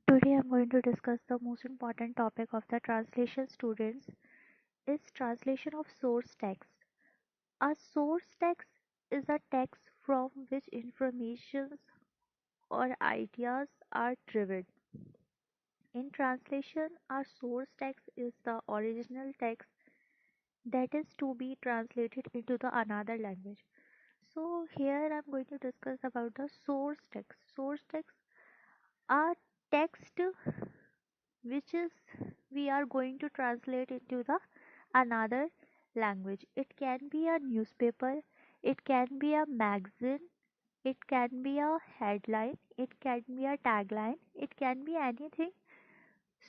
Today I'm going to discuss the most important topic of the translation students is translation of source text. A source text is a text from which informations or ideas are derived. In translation, a source text is the original text that is to be translated into the another language. So here I'm going to discuss about the source text. Source text are text which is we are going to translate into the another language. It can be a newspaper, it can be a magazine, it can be a headline, it can be a tagline, it can be anything.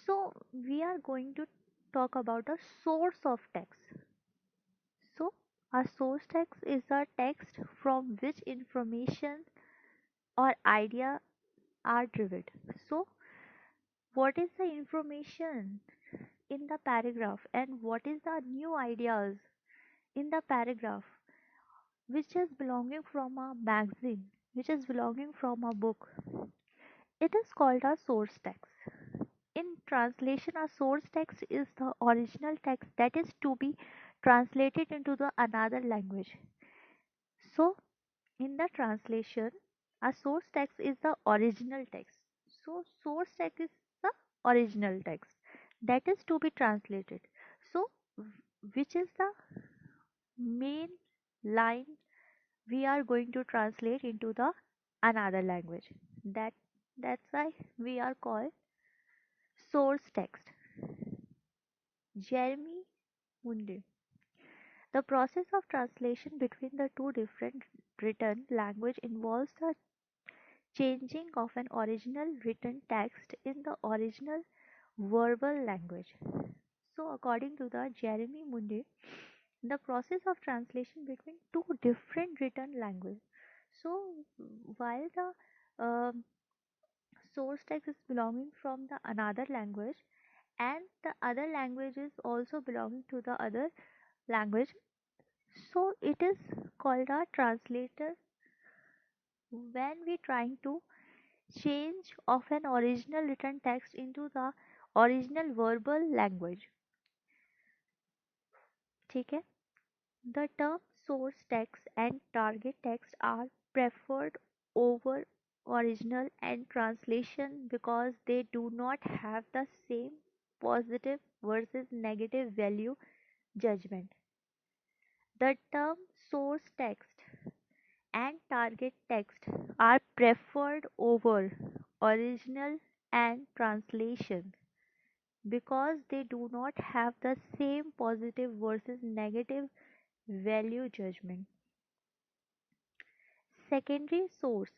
So we are going to talk about a source of text. So a source text is a text from which information or idea are derived. So what is the information in the paragraph and what is the new ideas in the paragraph which is belonging from a magazine, which is belonging from a book. It is called a source text. In translation, a source text is the original text that is to be translated into the another language. So in the translation, a source text is the original text. So source text is the original text that is to be translated. So which is the main line we are going to translate into the another language. That's why we are called source text. Jeremy Munde. The process of translation between the two different written language involves the changing of an original written text in the original verbal language. So according to the Jeremy Munde, the process of translation between two different written language. So while the source text is belonging from the another language and the other language is also belonging to the other language, so it is called a translator when we trying to change of an original written text into the original verbal language. ठीक है? The term source text and target text are preferred over original and translation because they do not have the same positive versus negative value judgment. The term source text and target text are preferred over original and translation because they do not have the same positive versus negative value judgment. Secondary source.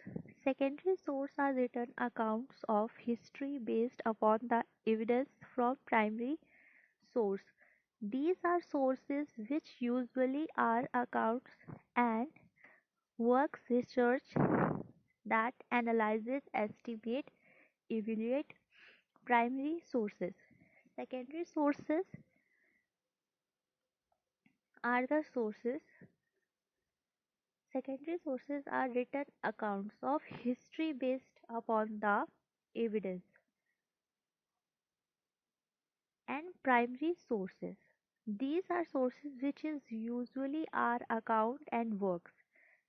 Secondary source are written accounts of history based upon the evidence from primary source. These are sources which usually are accounts and works research that analyzes, estimate, evaluate primary sources. Secondary sources are the sources. Secondary sources are written accounts of history based upon the evidence and primary sources. These are sources which is usually are account and works.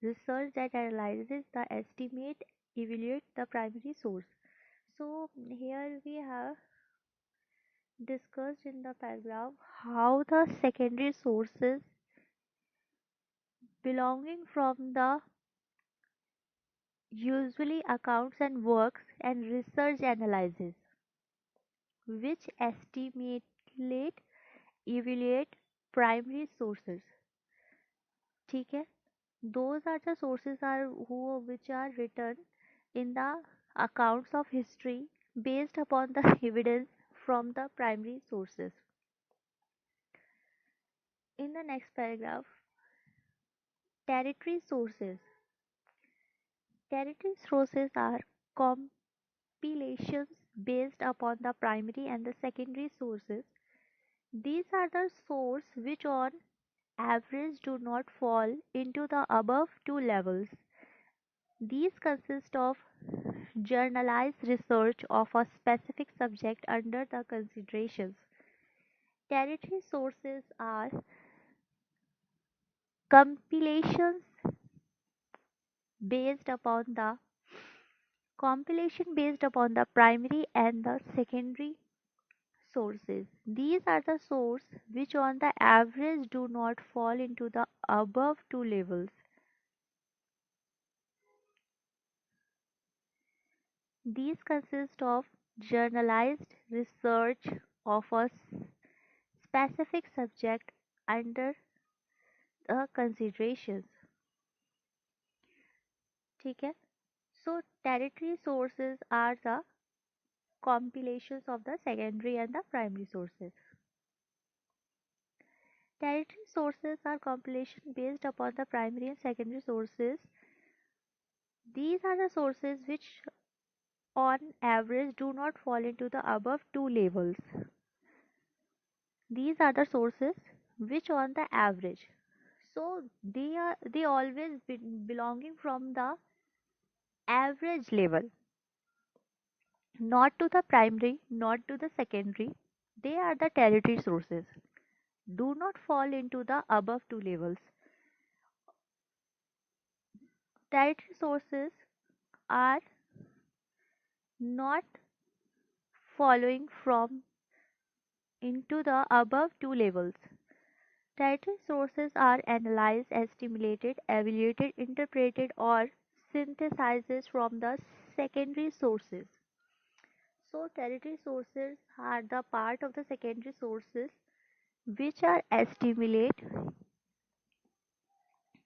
Research that analyzes the estimate, evaluate the primary source. So here we have discussed in the paragraph how the secondary sources belonging from the usually accounts and works and research analysis which estimate, evaluate primary sources. ठीक है? Those are the sources are who which are written in the accounts of history based upon the evidence from the primary sources. In the next paragraph, territory sources. Territory sources are compilations based upon the primary and the secondary sources. These are the sources which on average do not fall into the above two levels. These consist of journalized research of a specific subject under the considerations. Tertiary sources are compilations based upon the primary and the secondary sources. These are the sources which on the average do not fall into the above two levels. These consist of journalized research of a specific subject under the considerations. ठीक है? So tertiary sources are the compilations of the secondary and the primary sources. Tertiary sources are compilation based upon the primary and secondary sources. These are the sources which on average do not fall into the above two levels. These are the sources which on the average. So they always belonging from the average level, not to the primary, not to the secondary. They are the tertiary sources. Do not fall into the above two levels. Tertiary sources are not following from into the above two levels. Tertiary sources are analyzed, assimilated, evaluated, interpreted, or synthesized from the secondary sources. So, tertiary sources are the part of the secondary sources which are assimilated,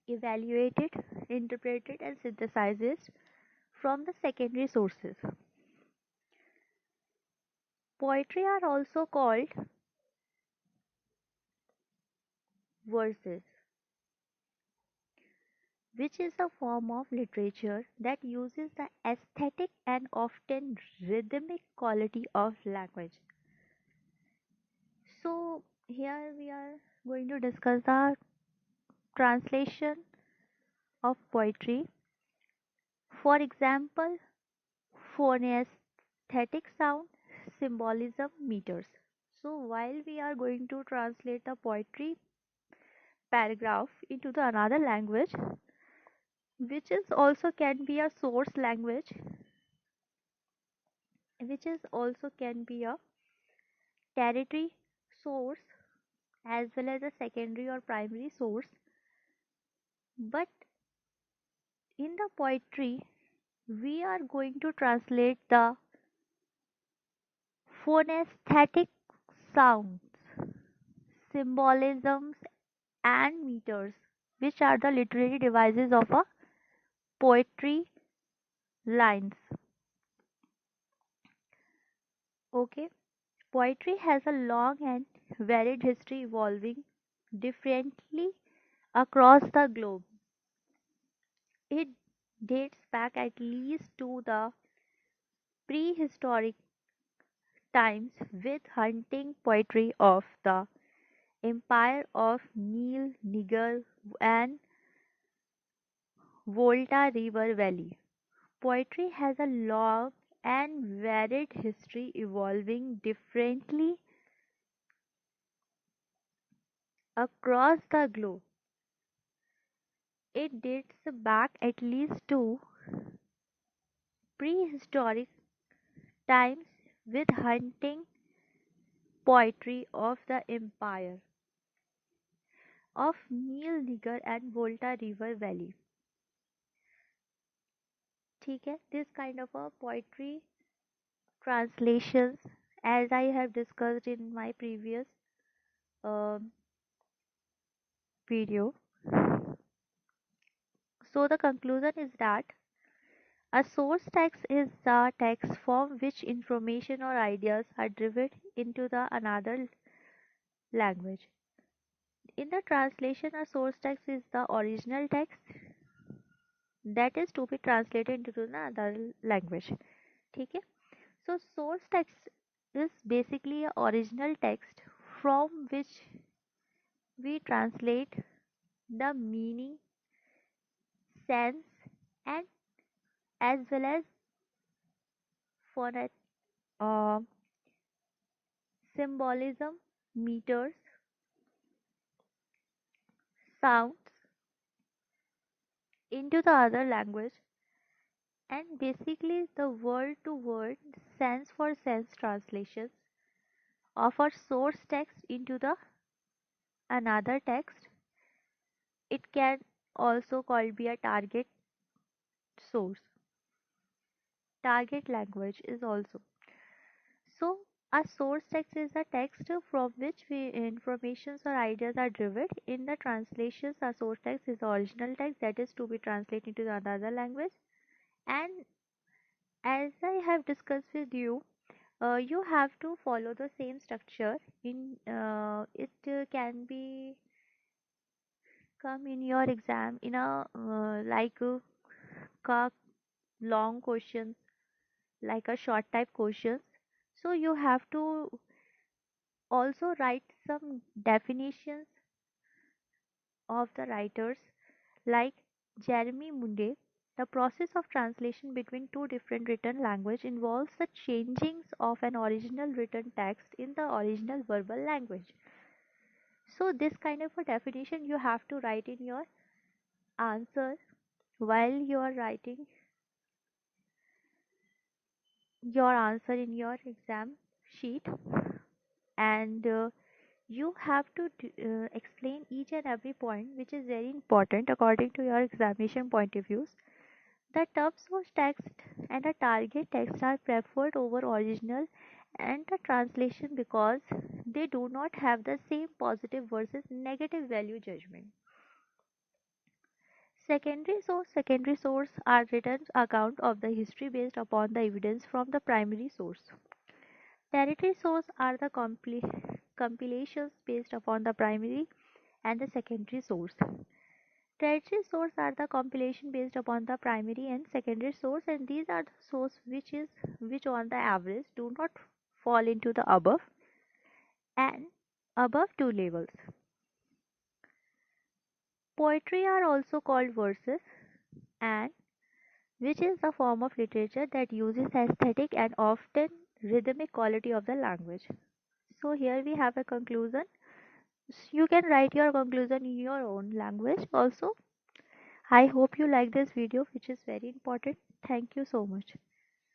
evaluated, interpreted, and synthesized from the secondary sources. Poetry are also called verses, which is a form of literature that uses the aesthetic and often rhythmic quality of language. So, here we are going to discuss the translation of poetry. For example, phonesthetic sound, symbolism, meters. So, while we are going to translate the poetry paragraph into the another language, which is also can be a source language, which is also can be a territory source as well as a secondary or primary source. But in the poetry, we are going to translate the phonesthetic sounds, symbolisms, and meters, which are the literary devices of a poetry lines. Okay, poetry has a long and varied history evolving differently across the globe. It dates back at least to the prehistoric times with hunting poetry of the empire of Nile, Niger, and Volta River Valley. Poetry has a long and varied history evolving differently across the globe. It dates back at least to prehistoric times with hunting poetry of the empire of Nile, Niger, and Volta River Valley. ठीक है, this kind of a poetry translations, as I have discussed in my previous um video. So the conclusion is that a source text is the text from which information or ideas are driven into the another language. In the translation, a source text is the original text that is to be translated into another language. ठीक है? So source text is basically a original text from which we translate the meaning, sense, and as well as phonet uh, symbolism, meters, sounds into the other language, and basically the word to word, sense for sense translations of our source text into the another text. It can also called be a source target language is also. So a source text is a text from which we informations or ideas are derived. In the translations, a source text is the original text that is to be translated into another language. And as I have discussed with you, you have to follow the same structure. In it can be come in your exam in a ka long questions, like a short type questions. So you have to also write some definitions of the writers like Jeremy Munde. The process of translation between two different written language involves the changings of an original written text in the original verbal language. So this kind of a definition you have to write in your answer while you are writing your answer in your exam sheet, and you have to explain each and every point which is very important according to your examination point of views. The term source text and the target text are preferred over original and the translation because they do not have the same positive versus negative value judgment. Secondary source are written account of the history based upon the evidence from the primary source. Tertiary source are the compilations based upon the primary and the secondary source. Tertiary source are the compilation based upon the primary and secondary source, and these are the source which on the average do not fall into the above and above two levels. Poetry are also called verses, and which is a form of literature that uses aesthetic and often rhythmic quality of the language. So here we have a conclusion. You can write your conclusion in your own language also. I hope you like this video, which is very important. Thank you so much.